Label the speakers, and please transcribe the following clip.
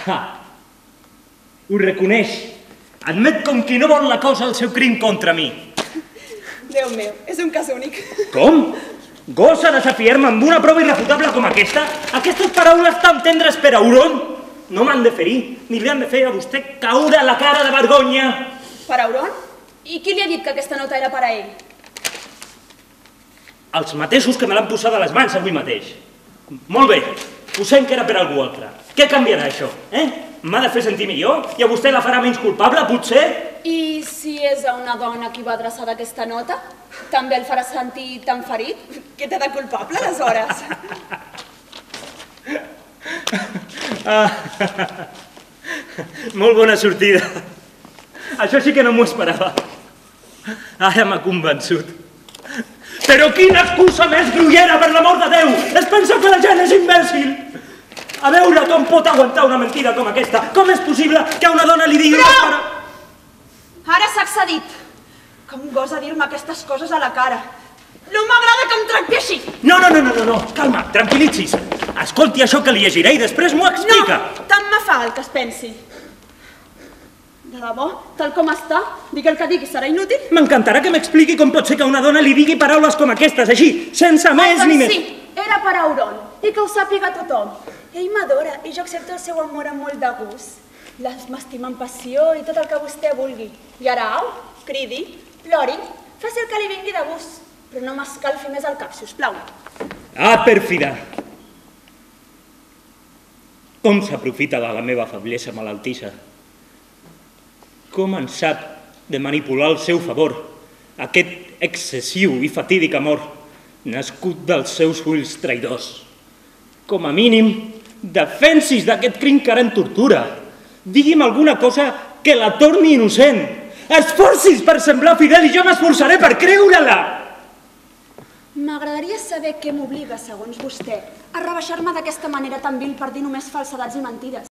Speaker 1: Ho reconeix. Admet com qui no vol la causa del seu crim contra mi.
Speaker 2: Déu meu, és un cas únic.
Speaker 1: Com? Gosa desafiar-me amb una prova irrefutable com aquesta? Aquestes paraules tan tendres per a Auron no m'han de ferir, ni li han de fer a vostè caure a la cara de vergonya.
Speaker 2: Per Auron? I qui li ha dit que aquesta nota era per a ell?
Speaker 1: Els mateixos que me l'han posat a les mans avui mateix. Molt bé, posem que era per algú altre. Què canviarà això, M'ha de fer sentir millor? I a vostè la farà menys culpable, potser?
Speaker 2: I si és a una dona qui va adreçar aquesta nota, també el farà sentir tan ferit? Què té de culpable, aleshores?
Speaker 1: Molt bona sortida. Això sí que no m'ho esperava. Ara m'ha convençut. Però quina excusa més grollera, per l'amor de Déu! Es pensa que la gent és imbècil! A veure com pot aguantar una mentida com aquesta. Com és possible que a una dona li digui...
Speaker 2: Prou! Ara s'ha accedit. Com gosa dir-me aquestes coses a la cara. No m'agrada que em tracti així.
Speaker 1: No, calma, tranquil·litzis. Escolti això que li llegiré i després m'ho explica.
Speaker 2: No, tant me fa el que es pensi. De debò, tal com està, digui el que digui, serà inútil?
Speaker 1: M'encantarà que m'expliqui com pot ser que una dona li digui paraules com aquestes, així, sense més ni més.
Speaker 2: Sí, era per Auron, i que ho sàpiga tothom. Ell m'adora i jo accepto el seu amor amb molt de gust. M'estima amb passió i tot el que vostè vulgui. I ara, au, cridi, plori, faci el que li vingui de gust, però no m'escalfi més el cap, si us plau.
Speaker 1: Ah, pèrfida! Com s'aprofita de la meva feblesa malaltissa? Com en sap de manipular al seu favor aquest excessiu i fatídic amor nascut dels seus ulls traïdors? Com a mínim, defensis d'aquest crim que ara em tortura. Digui'm alguna cosa que la torni innocent. Esforcis per semblar fidel i jo m'esforçaré per creure-la.
Speaker 2: M'agradaria saber què m'obliga, segons vostè, a rebaixar-me d'aquesta manera tan vil per dir només falsedats i mentides.